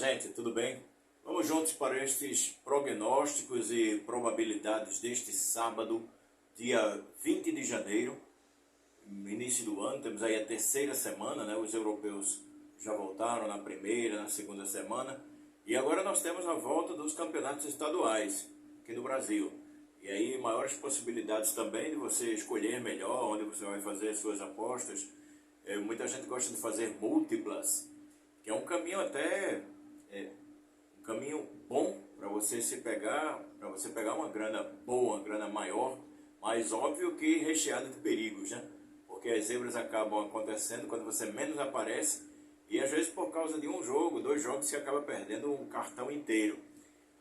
gente, tudo bem? Vamos juntos para estes prognósticos e probabilidades deste sábado, dia 20 de janeiro, início do ano. Temos aí a terceira semana, né? Os europeus já voltaram na primeira, na segunda semana. E agora nós temos a volta dos campeonatos estaduais aqui no Brasil. E aí maiores possibilidades também de você escolher melhor onde você vai fazer suas apostas. Muita gente gosta de fazer múltiplas, que é um caminho até um caminho bom para você pegar uma grana boa, uma grana maior, mas óbvio que recheada de perigos, né? Porque as zebras acabam acontecendo quando você menos aparece e às vezes por causa de um jogo, dois jogos, você acaba perdendo um cartão inteiro.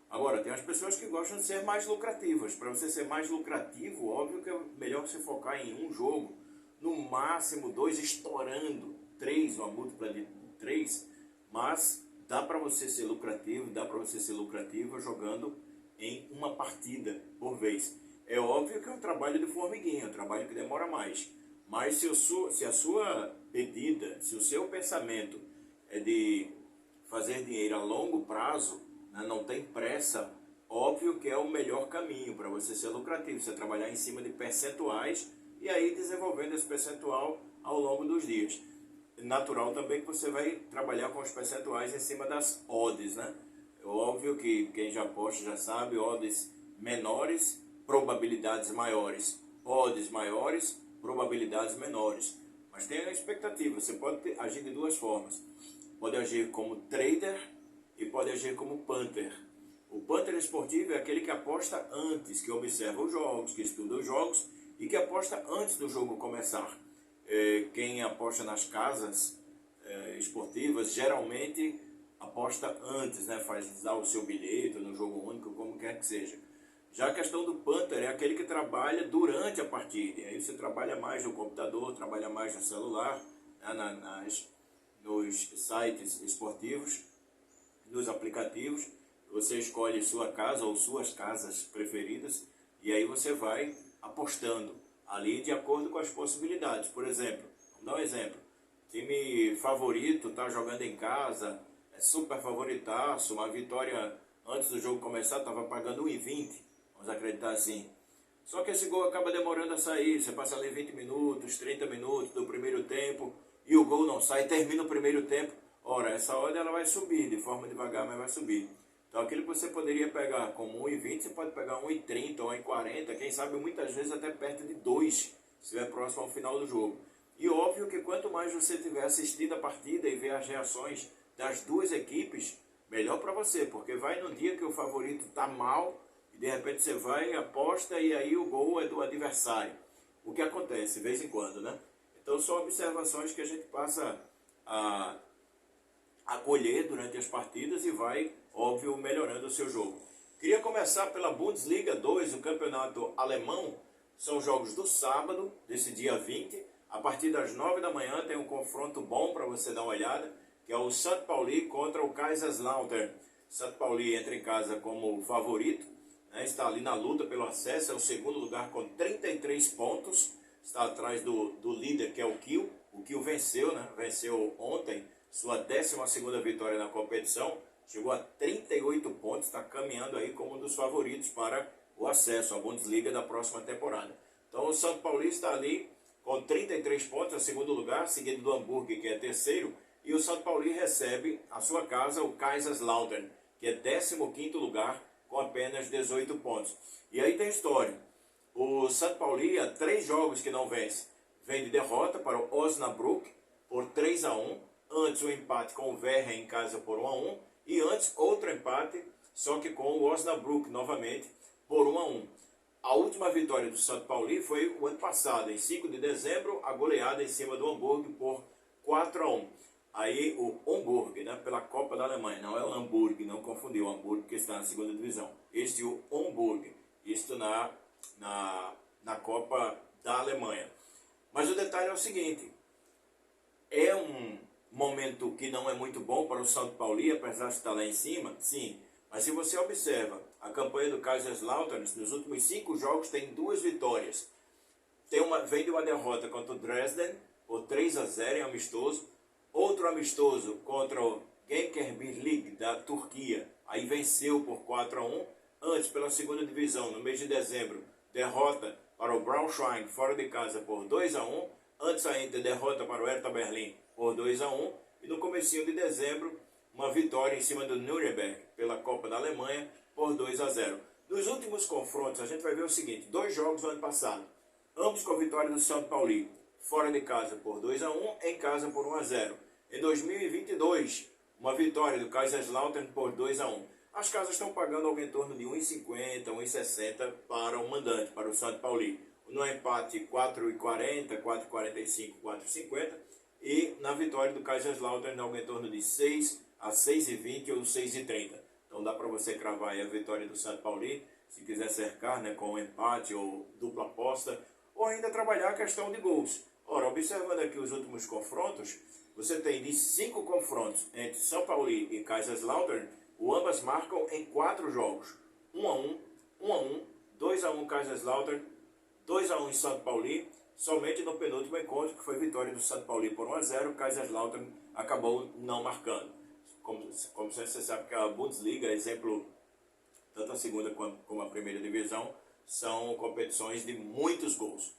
Agora, tem as pessoas que gostam de ser mais lucrativas. Para você ser mais lucrativo, óbvio que é melhor você focar em um jogo, no máximo dois, estourando três, uma múltipla de três, mas dá para você ser lucrativo, dá para você ser lucrativa jogando em uma partida por vez. É óbvio que é um trabalho de formiguinha, um trabalho que demora mais. Mas se a sua pedida, se o seu pensamento é de fazer dinheiro a longo prazo, né, não tem pressa, óbvio que é o melhor caminho para você ser lucrativo. Você trabalhar em cima de percentuais e aí desenvolvendo esse percentual ao longo dos dias. Natural também que você vai trabalhar com os percentuais em cima das odds, né? É óbvio que quem já aposta já sabe, odds menores, probabilidades maiores. Odds maiores, probabilidades menores. Mas tem a expectativa, você pode agir de duas formas. Pode agir como trader e pode agir como punter. O punter esportivo é aquele que aposta antes, que observa os jogos, que estuda os jogos e que aposta antes do jogo começar. Quem aposta nas casas esportivas geralmente aposta antes, né? Faz dar o seu bilhete no jogo único, como quer que seja. Já a questão do punter é aquele que trabalha durante a partida. E aí você trabalha mais no computador, trabalha mais no celular, né? Nos sites esportivos, nos aplicativos. Você escolhe sua casa ou suas casas preferidas e aí você vai apostando ali de acordo com as possibilidades. Por exemplo, vamos dar um exemplo. Time favorito está jogando em casa, é super favoritaço, uma vitória antes do jogo começar estava pagando 1,20, vamos acreditar assim. Só que esse gol acaba demorando a sair, você passa ali 20 minutos, 30 minutos do primeiro tempo e o gol não sai, termina o primeiro tempo. Ora, essa odd ela vai subir, de forma devagar, mas vai subir. Então aquilo que você poderia pegar como 1,20, você pode pegar 1,30 ou 1,40, quem sabe muitas vezes até perto de 2, se estiver próximo ao final do jogo. E óbvio que quanto mais você tiver assistido a partida e ver as reações das duas equipes, melhor para você, porque vai no dia que o favorito está mal, e de repente você vai, aposta e aí o gol é do adversário. O que acontece de vez em quando, né? Então são observações que a gente passa a colher durante as partidas e vai, óbvio, melhorando o seu jogo. Queria começar pela Bundesliga 2, o campeonato alemão. São jogos do sábado, desse dia 20. A partir das 9 da manhã tem um confronto bom para você dar uma olhada, que é o St. Pauli contra o Kaiserslautern. St. Pauli entra em casa como favorito, né? Está ali na luta pelo acesso, é o segundo lugar com 33 pontos. Está atrás do líder, que é o Kiel. O Kiel venceu, né? Venceu ontem sua 12ª vitória na competição, chegou a 38 pontos, está caminhando aí como um dos favoritos para o acesso à Bundesliga da próxima temporada. Então o São Paulo está ali com 33 pontos, em segundo lugar, seguido do Hamburgo, que é terceiro, e o São Paulo recebe a sua casa, o Kaiserslautern, que é 15º lugar, com apenas 18 pontos. E aí tem história. O São Paulo, há 3 jogos que não vence, vem de derrota para o Osnabrück por 3-1, antes um empate com o Werder em casa por 1-1, e antes outro empate, só que com o Osnabrück novamente por 1-1. A última vitória do São Paulo foi o ano passado, em 5 de dezembro, a goleada em cima do Hamburgo por 4-1. Aí o Hamburgo, né, pela Copa da Alemanha, não é o Hamburgo, não confundiu o Hamburgo que está na segunda divisão. Este é o Hamburgo, isto na Copa da Alemanha. Mas o detalhe é o seguinte, é um momento que não é muito bom para o São Paulo, apesar de estar lá em cima, sim. Mas se você observa a campanha do Kaiserslautern, nos últimos 5 jogos tem 2 vitórias. Vem de uma derrota contra o Dresden por 3-0 em amistoso. Outro amistoso contra o Gençlerbirliği da Turquia. Aí venceu por 4-1. Antes, pela segunda divisão, no mês de dezembro, derrota para o Braunschweig fora de casa por 2-1. Antes ainda, derrota para o Hertha Berlim por 2-1. E no comecinho de dezembro, uma vitória em cima do Nuremberg pela Copa da Alemanha por 2-0. Nos últimos confrontos, a gente vai ver o seguinte: 2 jogos no ano passado, ambos com a vitória do São Paulo, fora de casa por 2-1, em casa por 1-0. Em 2022, uma vitória do Kaiserslautern por 2-1. As casas estão pagando algo em torno de 1,50, 1,60 para o mandante, para o São Paulo. No empate, 4,40, 4,45, 4,50. E na vitória do Kaiserslautern, algo em torno de 6 a 6,20 ou 6,30. Então dá para você cravar aí a vitória do São Paulo, se quiser cercar, né, com um empate ou dupla aposta, ou ainda trabalhar a questão de gols. Ora, observando aqui os últimos confrontos, você tem de 5 confrontos entre São Paulo e Kaiserslautern, o ambas marcam em 4 jogos. 1-1, 1-1, 2-1 Kaiserslautern, 2-1 em São Paulo. Somente no penúltimo encontro, que foi vitória do São Paulo por 1-0, Kaiserslautern acabou não marcando. Como você sabe que a Bundesliga, exemplo, tanto a segunda como a primeira divisão, são competições de muitos gols.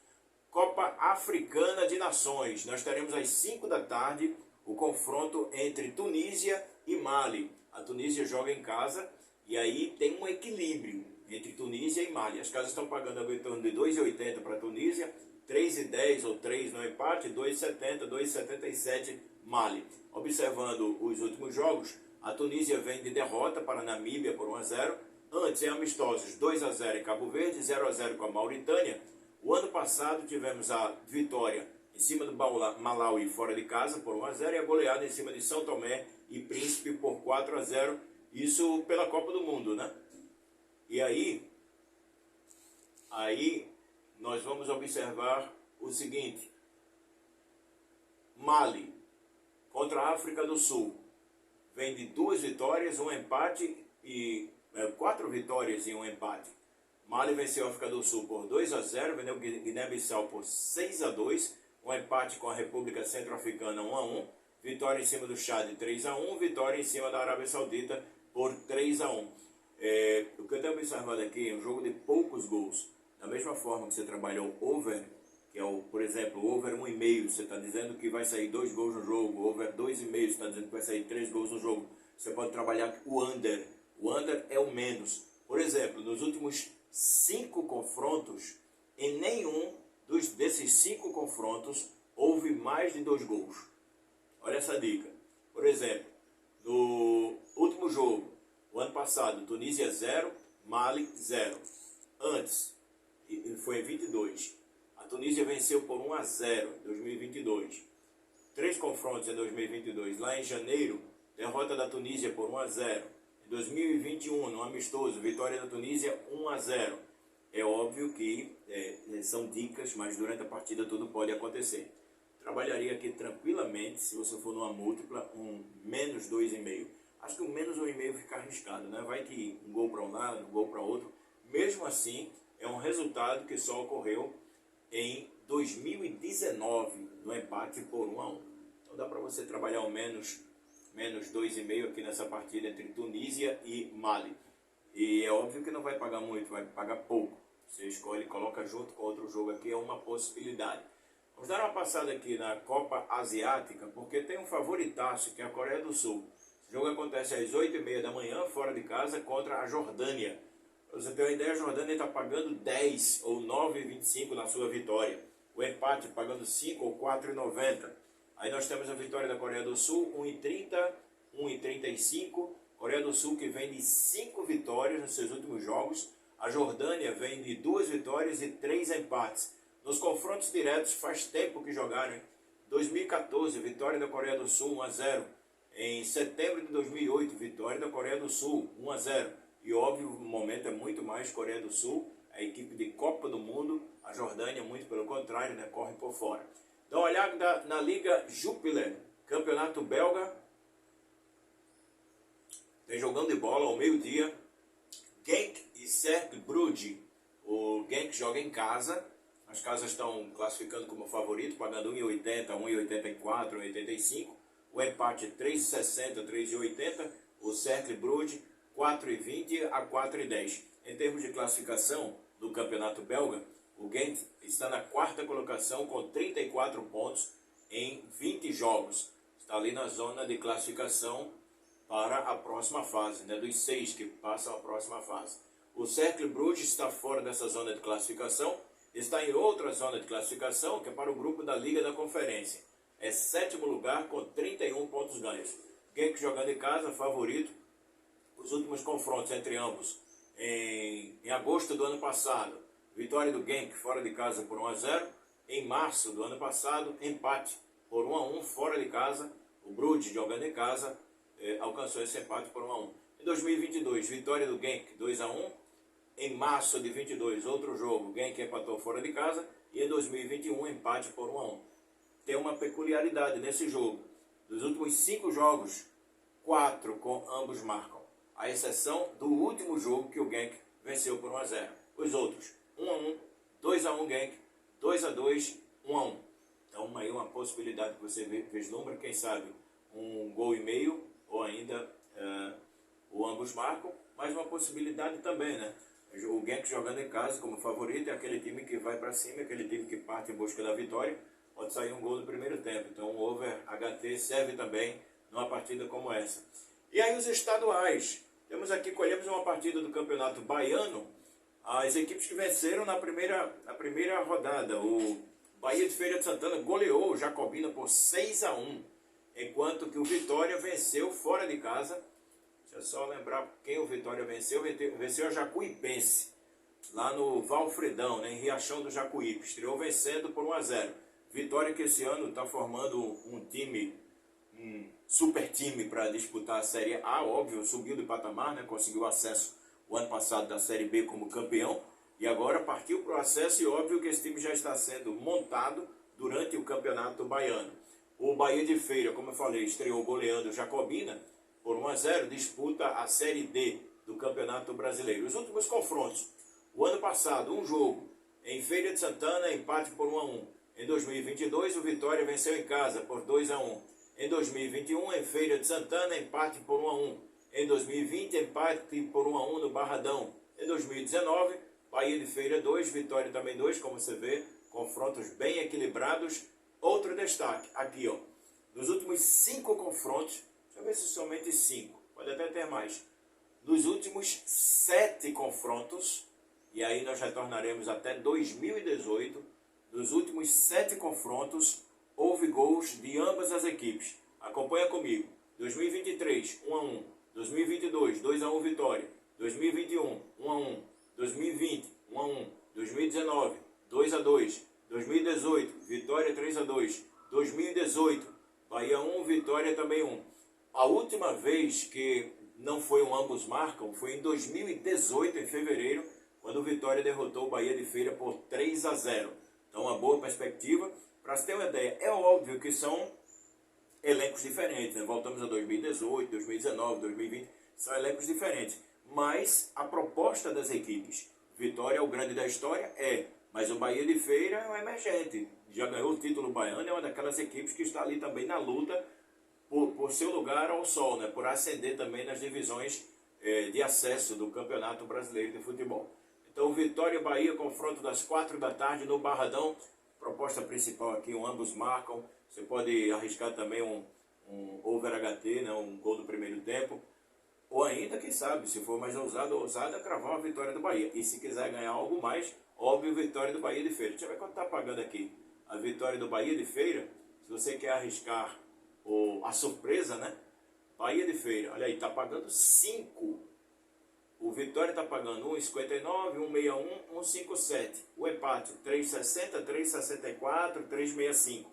Copa Africana de Nações, nós teremos às 5 da tarde o confronto entre Tunísia e Mali. A Tunísia joga em casa e aí tem um equilíbrio entre Tunísia e Mali. As casas estão pagando em torno de 2,80 para a Tunísia, 3,10 ou 3 no empate, 2,70, 2,77 Mali. Observando os últimos jogos, a Tunísia vem de derrota para a Namíbia por 1-0. Antes, em amistosos, 2-0 em Cabo Verde, 0-0 com a Mauritânia. O ano passado tivemos a vitória em cima do Malawi fora de casa por 1-0 e a goleada em cima de São Tomé e Príncipe por 4-0. Isso pela Copa do Mundo, né? E aí nós vamos observar o seguinte: Mali contra a África do Sul vem de 2 vitórias, um empate e 4 vitórias e um empate. Mali venceu a África do Sul por 2-0, venceu Guiné-Bissau por 6-2, um empate com a República Centro-Africana 1-1, vitória em cima do Chad 3-1, vitória em cima da Arábia Saudita por 3-1. O que eu tenho observado aqui é um jogo de poucos gols. Da mesma forma que você trabalhou over, que é por exemplo, over 1,5, você está dizendo que vai sair 2 gols no jogo, over 2,5, você está dizendo que vai sair 3 gols no jogo. Você pode trabalhar o under. O under é o menos. Por exemplo, nos últimos 5 confrontos, em nenhum desses 5 confrontos houve mais de 2 gols. Olha essa dica. Por exemplo, no último jogo, o ano passado, Tunísia 0, Mali 0. Antes, foi em 22. A Tunísia venceu por 1-0 em 2022. 3 confrontos em 2022. Lá em janeiro, derrota da Tunísia por 1-0. Em 2021, no amistoso, vitória da Tunísia 1-0. É óbvio que são dicas, mas durante a partida tudo pode acontecer. Trabalharia aqui tranquilamente, se você for numa múltipla, um menos 2,5. Acho que um menos 1,5 fica arriscado, né? Vai que um gol para um lado, um gol para outro. Mesmo assim, é um resultado que só ocorreu em 2019, no empate por 1-1. Então dá para você trabalhar um menos 2,5 aqui nessa partida entre Tunísia e Mali. E é óbvio que não vai pagar muito, vai pagar pouco. Você escolhe e coloca junto com outro jogo aqui, é uma possibilidade. Vamos dar uma passada aqui na Copa Asiática, porque tem um favoritaço, que é a Coreia do Sul. O jogo acontece às 8h30 da manhã, fora de casa, contra a Jordânia. Para você ter uma ideia, a Jordânia está pagando 10 ou 9,25 na sua vitória. O empate pagando 5 ou 4,90. Aí nós temos a vitória da Coreia do Sul, 1,30, 1,35. Coreia do Sul que vem de 5 vitórias nos seus últimos jogos. A Jordânia vem de 2 vitórias e 3 empates. Nos confrontos diretos, faz tempo que jogaram, hein? 2014, vitória da Coreia do Sul, 1-0. Em setembro de 2008, vitória da Coreia do Sul, 1-0. E óbvio, o momento é muito mais Coreia do Sul, a equipe de Copa do Mundo. A Jordânia, muito pelo contrário, né, corre por fora. Dá uma olhada na Liga Jupiler, campeonato belga. Tem jogando de bola ao meio-dia. Genk e Cercle Brugge. O Genk joga em casa. As casas estão classificando como favorito, pagando 1,80, 1,84, 1,85. o empate 3,60, 3,80, o Cercle Bruges 4,20 a 4,10. Em termos de classificação do campeonato belga, o Gent está na quarta colocação com 34 pontos em 20 jogos. Está ali na zona de classificação para a próxima fase, né, dos 6 que passam a próxima fase. O Cercle Bruges está fora dessa zona de classificação, está em outra zona de classificação, que é para o grupo da Liga da Conferência. É sétimo lugar com 31 pontos ganhos. Genk jogando em casa, favorito. Os últimos confrontos entre ambos em agosto do ano passado, vitória do Genk fora de casa por 1-0. Em março do ano passado, empate por 1-1 fora de casa. O Bruges jogando em casa alcançou esse empate por 1-1. Em 2022, vitória do Genk 2-1. Em março de 22, outro jogo, Genk empatou fora de casa. E em 2021, empate por 1-1. Tem uma peculiaridade nesse jogo. Dos últimos 5 jogos, 4 com ambos marcam. A exceção do último jogo que o Genk venceu por 1-0. Os outros, 1-1, 2-1 Genk, 2-2, 1-1. Então aí uma possibilidade que você vislumbra, quem sabe, um gol e meio, ou ainda o ambos marcam, mas uma possibilidade também, né? O Genk jogando em casa como favorito é aquele time que vai para cima, aquele time que parte em busca da vitória. Pode sair um gol no primeiro tempo. Então o over HT serve também numa partida como essa. E aí os estaduais. Temos aqui, colhemos uma partida do Campeonato Baiano. As equipes que venceram na primeira rodada. O Bahia de Feira de Santana goleou o Jacobina por 6-1. Enquanto que o Vitória venceu fora de casa. Deixa eu só lembrar quem o Vitória venceu. Venceu a Jacuipense. Lá no Valfredão, né, em Riachão do Jacuípe. Estreou vencendo por 1-0. Vitória que esse ano está formando um time, um super time para disputar a Série A, óbvio, subiu de patamar, né? Conseguiu acesso o ano passado da Série B como campeão e agora partiu para o acesso e óbvio que esse time já está sendo montado durante o Campeonato Baiano. O Bahia de Feira, como eu falei, estreou goleando o Jacobina por 1-0, disputa a Série D do Campeonato Brasileiro. Os últimos confrontos, o ano passado, um jogo em Feira de Santana, empate por 1-1. Em 2022, o Vitória venceu em casa por 2-1. Em 2021, em Feira de Santana, empate por 1-1. Em 2020, empate por 1-1 no Barradão. Em 2019, Bahia de Feira 2, Vitória também 2, como você vê, confrontos bem equilibrados. Outro destaque, aqui ó, nos últimos 5 confrontos, deixa eu ver se somente 5, pode até ter mais. Nos últimos 7 confrontos, e aí nós retornaremos até 2018, nos últimos 7 confrontos, houve gols de ambas as equipes. Acompanha comigo. 2023, 1-1. 2022, 2-1 Vitória. 2021, 1-1. 2020, 1-1. 2019, 2-2. 2018, Vitória 3-2. 2018, Bahia 1, Vitória também 1. A última vez que não foi um ambos marcam foi em 2018, em fevereiro, quando o Vitória derrotou o Bahia de Feira por 3-0. Então, uma boa perspectiva. Para você ter uma ideia, é óbvio que são elencos diferentes, né? Voltamos a 2018, 2019, 2020, são elencos diferentes. Mas a proposta das equipes, Vitória é o grande da história, mas o Bahia de Feira é um emergente. Já ganhou o título baiano, é uma daquelas equipes que está ali também na luta por seu lugar ao sol, né? Por ascender também nas divisões de acesso do Campeonato Brasileiro de Futebol. Então, Vitória e Bahia, confronto das 4 da tarde no Barradão. Proposta principal aqui, ambos marcam. Você pode arriscar também um over HT, né, um gol no primeiro tempo. Ou ainda, quem sabe, se for mais ousada, cravar a vitória do Bahia. E se quiser ganhar algo mais, óbvio, vitória do Bahia de Feira. Deixa eu ver quanto está pagando aqui. A vitória do Bahia de Feira, se você quer arriscar a surpresa, né? Bahia de Feira, olha aí, está pagando 5. O Vitória está pagando 1,59, 1,61, 1,57. O empate, 3,60, 3,64, 3,65.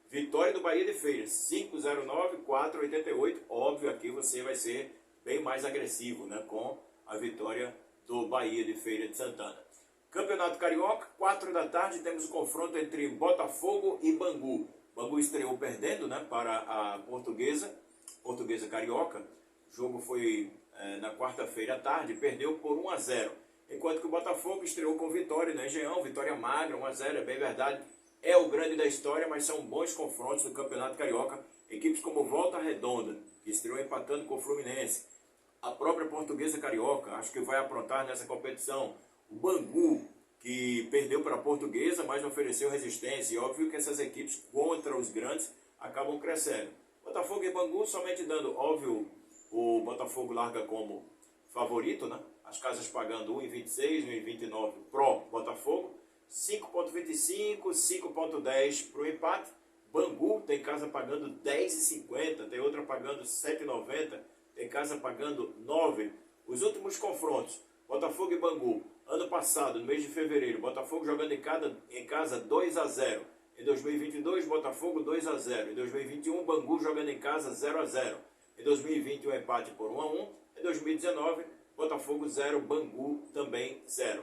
Vitória do Bahia de Feira, 5,09, 4,88. Óbvio, aqui você vai ser bem mais agressivo, né, com a vitória do Bahia de Feira de Santana. Campeonato Carioca, 4 da tarde, temos o confronto entre Botafogo e Bangu. Bangu estreou perdendo, né, para a Portuguesa Carioca. O jogo foi na quarta-feira à tarde, perdeu por 1-0. Enquanto que o Botafogo estreou com vitória, né, Engenhão, vitória magra, 1-0, é bem verdade. É o grande da história, mas são bons confrontos do Campeonato Carioca. Equipes como Volta Redonda, que estreou empatando com o Fluminense. A própria Portuguesa Carioca, acho que vai aprontar nessa competição. O Bangu, que perdeu para a Portuguesa, mas ofereceu resistência. E óbvio que essas equipes contra os grandes acabam crescendo. Botafogo e Bangu somente dando, óbvio, o Botafogo larga como favorito, né? As casas pagando 1,26, 1,29 pro Botafogo, 5,25, 5,10 para o empate. Bangu tem casa pagando 10,50, tem outra pagando 7,90, tem casa pagando 9. Os últimos confrontos, Botafogo e Bangu, ano passado, no mês de fevereiro, Botafogo jogando em casa 2-0. Em 2022, Botafogo 2-0. Em 2021, Bangu jogando em casa 0-0. Em 2020, o empate por 1-1. Em 2019, Botafogo 0, Bangu também 0.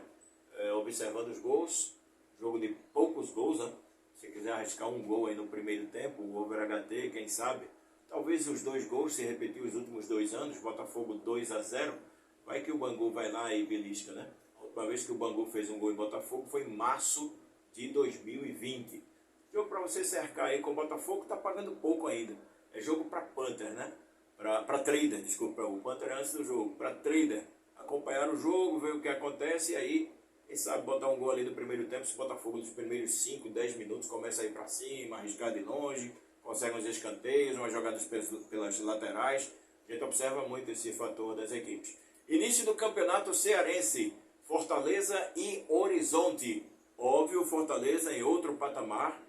Observando os gols, jogo de poucos gols, né? Se quiser arriscar um gol aí no primeiro tempo, o over HT, quem sabe. Talvez os 2 gols se repetir os últimos 2 anos, Botafogo 2-0. Vai que o Bangu vai lá e belisca, né? A última vez que o Bangu fez um gol em Botafogo foi em março de 2020. Jogo para você cercar aí com o Botafogo, tá pagando pouco ainda. É jogo para Panther, né? Para trader, desculpa, o Panther é antes do jogo. Para trader, acompanhar o jogo, ver o que acontece e aí, quem sabe botar um gol ali no primeiro tempo, se o Botafogo nos primeiros 5, 10 minutos começa a ir para cima, arriscar de longe, consegue uns escanteios, umas jogadas pelas laterais. A gente observa muito esse fator das equipes. Início do campeonato cearense, Fortaleza e Horizonte. Óbvio, Fortaleza em outro patamar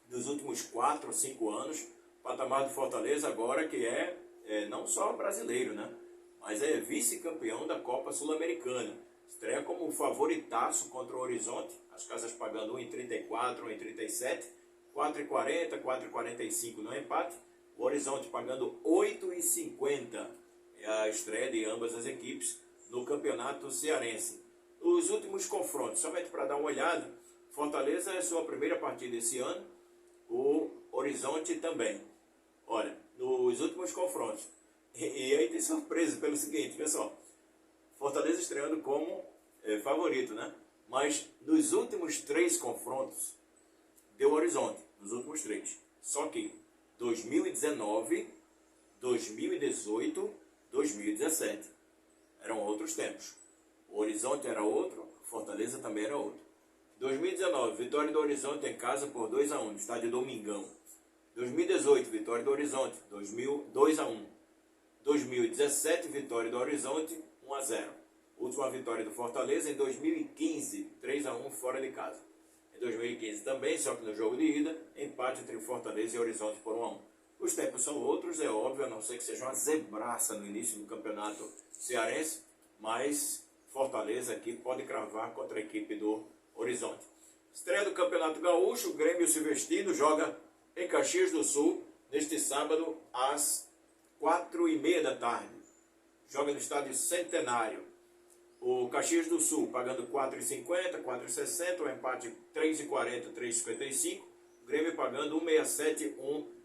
dos últimos 4 ou 5 anos. Patamar do Fortaleza agora que é não só brasileiro, né? Mas é vice-campeão da Copa Sul-Americana. Estreia como favoritaço contra o Horizonte. As casas pagando 1,34, 1,37, 4,40, 4,45 no empate. O Horizonte pagando 8,50. É a estreia de ambas as equipes no campeonato cearense. Os últimos confrontos, somente para dar uma olhada, Fortaleza é sua primeira partida esse ano, o Horizonte também. Olha, nos últimos confrontos, e aí tem surpresa pelo seguinte, pessoal, Fortaleza estreando como favorito, né? Mas nos últimos 3 confrontos, deu Horizonte, nos últimos 3. Só que 2019, 2018, 2017 eram outros tempos. O Horizonte era outro, Fortaleza também era outro. 2019, vitória do Horizonte em casa por 2-1, no estádio Domingão. 2018, vitória do Horizonte, 2-1. 2017, vitória do Horizonte, 1-0. Última vitória do Fortaleza em 2015, 3-1 fora de casa. Em 2015 também, só que no jogo de ida, empate entre Fortaleza e Horizonte por 1-1. Os tempos são outros, é óbvio, a não ser que seja uma zebraça no início do campeonato cearense, mas Fortaleza aqui pode cravar contra a equipe do Horizonte. Estreia do Campeonato Gaúcho, o Grêmio Silvestrino joga em Caxias do Sul, neste sábado, às 4h30 da tarde. Joga no estádio Centenário. O Caxias do Sul pagando 4,50, 4,60, o empate 3,40, 3,55. O Grêmio pagando 1,67,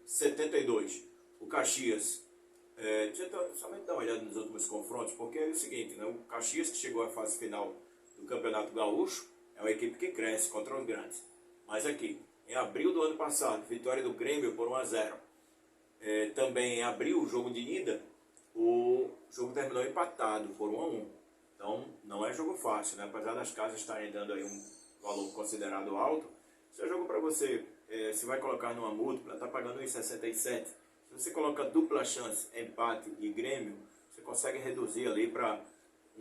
1,72. O Caxias, deixa eu somente dar uma olhada nos últimos confrontos, porque é o seguinte, né? O Caxias, que chegou à fase final do Campeonato Gaúcho, é uma equipe que cresce contra os grandes. Mas aqui, em abril do ano passado, vitória do Grêmio por 1-0. Também em abril, o jogo de ida, o jogo terminou empatado por 1-1. Então, não é jogo fácil, né? Apesar das casas estarem dando aí um valor considerado alto, esse é jogo para você, se vai colocar numa múltipla, está pagando 1,67. Se você coloca dupla chance, empate e Grêmio, você consegue reduzir ali para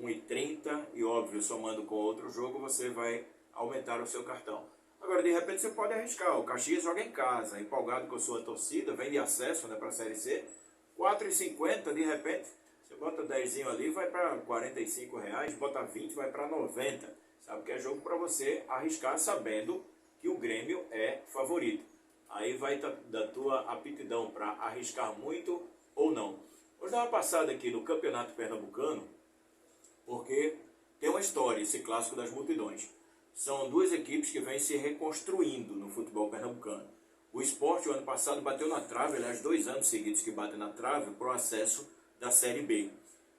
1,30 e, óbvio, somando com outro jogo, você vai aumentar o seu cartão. Agora, de repente, você pode arriscar. O Caxias joga em casa, empolgado com a sua torcida, vem de acesso, né, para a Série C. 4,50, de repente, você bota 10 ali, vai para R$45, bota 20, vai para 90. Sabe que é jogo para você arriscar sabendo que o Grêmio é favorito. Aí vai da tua aptidão para arriscar muito ou não. Vou dar uma passada aqui no Campeonato Pernambucano, porque tem uma história, esse clássico das multidões. São duas equipes que vêm se reconstruindo no futebol pernambucano. O Sport, o ano passado, bateu na trave, aliás, 2 anos seguidos que bate na trave, para o acesso da Série B.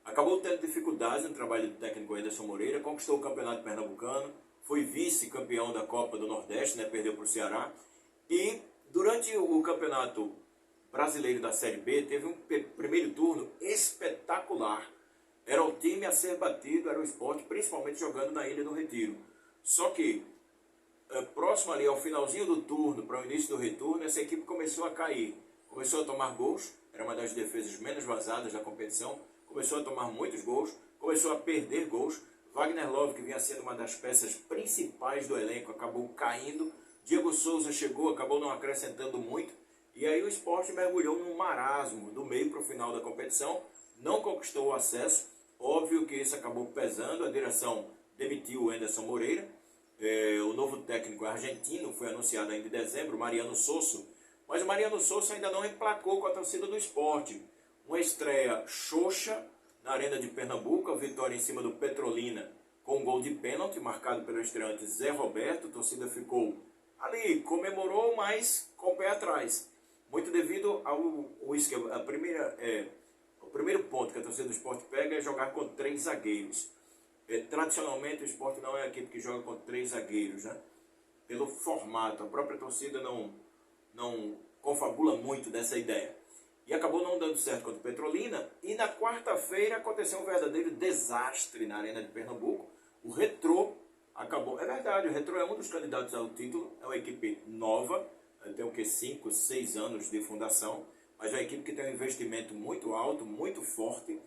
Acabou tendo dificuldades no trabalho do técnico Anderson Moreira, conquistou o Campeonato Pernambucano, foi vice-campeão da Copa do Nordeste, né, perdeu para o Ceará. E durante o campeonato Brasileiro da Série B teve um primeiro turno espetacular. Era o time a ser batido, era o Sport, principalmente jogando na Ilha do Retiro. Só que, próximo ali ao finalzinho do turno, para o início do retorno, essa equipe começou a cair. Começou a tomar gols, era uma das defesas menos vazadas da competição. Começou a tomar muitos gols, começou a perder gols. Wagner Love, que vinha sendo uma das peças principais do elenco, acabou caindo. Diego Souza chegou, acabou não acrescentando muito. E aí o Sport mergulhou num marasmo do meio para o final da competição. Não conquistou o acesso. Óbvio que isso acabou pesando. A direção demitiu o Anderson Moreira. O novo técnico argentino foi anunciado ainda em dezembro, Mariano Sosso. Mas o Mariano Sosso ainda não emplacou com a torcida do Sport. Uma estreia xoxa na Arena de Pernambuco, a vitória em cima do Petrolina com um gol de pênalti, marcado pelo estreante Zé Roberto. A torcida ficou ali, comemorou, mas com o pé atrás. Muito devido ao esquema. O primeiro ponto que a torcida do Sport pega é jogar com 3 zagueiros. Tradicionalmente o Sport não é a equipe que joga com 3 zagueiros, né? Pelo formato, a própria torcida não confabula muito dessa ideia. E acabou não dando certo contra o Petrolina. E na quarta-feira aconteceu um verdadeiro desastre na Arena de Pernambuco. O Retrô acabou... É verdade, o Retrô é um dos candidatos ao título. É uma equipe nova. Tem o que? 5, 6 anos de fundação. Mas é uma equipe que tem um investimento muito alto, muito forte.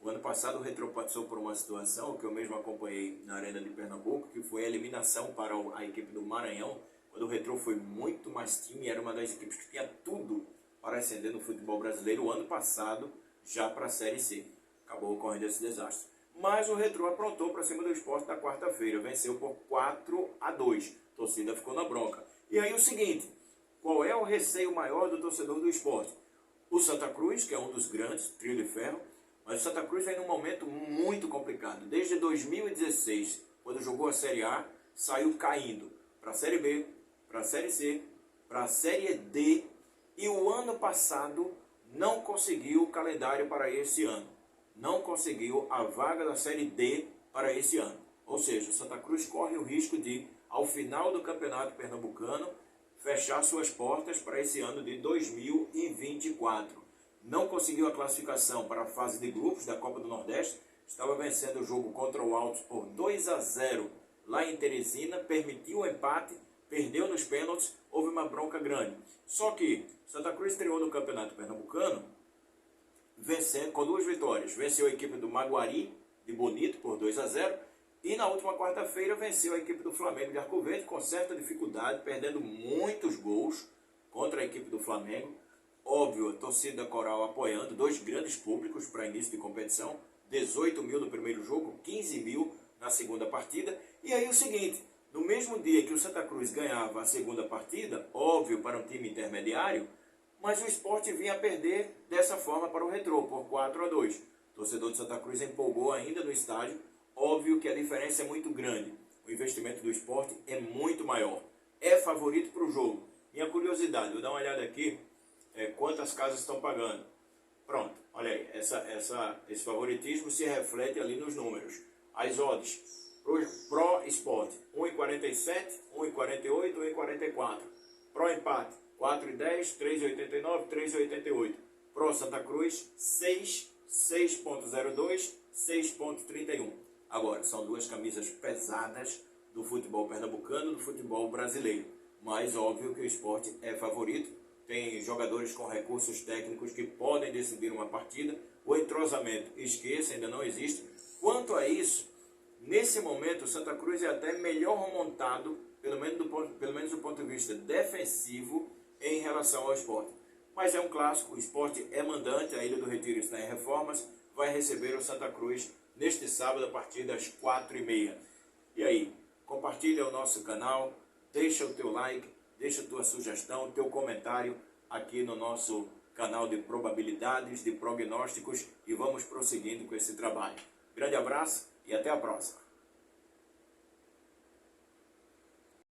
O ano passado o Retrô passou por uma situação que eu mesmo acompanhei na Arena de Pernambuco, que foi a eliminação para a equipe do Maranhão, quando o Retrô foi muito mais time, era uma das equipes que tinha tudo para ascender no futebol brasileiro o ano passado, já para a Série C. Acabou ocorrendo esse desastre. Mas o Retrô aprontou para cima do Sport na quarta-feira, venceu por 4-2. A torcida ficou na bronca. E aí o seguinte, qual é o receio maior do torcedor do Sport? O Santa Cruz, que é um dos grandes, trio de ferro, mas o Santa Cruz vem num momento muito complicado. Desde 2016, quando jogou a Série A, saiu caindo para a Série B, para a Série C, para a Série D, e o ano passado não conseguiu o calendário para esse ano. Não conseguiu a vaga da Série D para esse ano. Ou seja, o Santa Cruz corre o risco de, ao final do Campeonato Pernambucano, fechar suas portas para esse ano de 2024. Não conseguiu a classificação para a fase de grupos da Copa do Nordeste. Estava vencendo o jogo contra o Altos por 2-0 lá em Teresina. Permitiu o empate, perdeu nos pênaltis, houve uma bronca grande. Só que Santa Cruz estreou no Campeonato Pernambucano vencendo com 2 vitórias. Venceu a equipe do Maguari, de Bonito, por 2-0. E na última quarta-feira venceu a equipe do Flamengo de Arco Verde com certa dificuldade, perdendo muitos gols contra a equipe do Flamengo. Óbvio, a torcida coral apoiando, 2 grandes públicos para início de competição, 18 mil no primeiro jogo, 15 mil na segunda partida. E aí o seguinte, no mesmo dia que o Santa Cruz ganhava a segunda partida, óbvio para um time intermediário, mas o Sport vinha a perder dessa forma para o Retrô, por 4-2. O torcedor de Santa Cruz empolgou ainda no estádio, óbvio que a diferença é muito grande. O investimento do Sport é muito maior. É favorito para o jogo. Minha curiosidade, vou dar uma olhada aqui, quantas casas estão pagando. Pronto, olha aí, esse favoritismo se reflete ali nos números. As odds, Pro Sport, 1,47, 1,48, 1,44. Pro Empate, 4,10, 3,89, 3,88. Pro Santa Cruz, 6, 6,02, 6,31. Agora, são 2 camisas pesadas do futebol pernambucano e do futebol brasileiro. Mas óbvio que o Sport é favorito. Tem jogadores com recursos técnicos que podem decidir uma partida. O entrosamento, esqueça, ainda não existe. Quanto a isso, nesse momento o Santa Cruz é até melhor montado, pelo menos do ponto de vista defensivo, em relação ao Sport. Mas é um clássico, o Sport é mandante, a Ilha do Retiro está em reformas, vai receber o Santa Cruz neste sábado a partir das 4h30. E aí, compartilha o nosso canal, deixa o teu like, deixa a tua sugestão, o teu comentário aqui no nosso canal de probabilidades, de prognósticos, e vamos prosseguindo com esse trabalho. Grande abraço e até a próxima.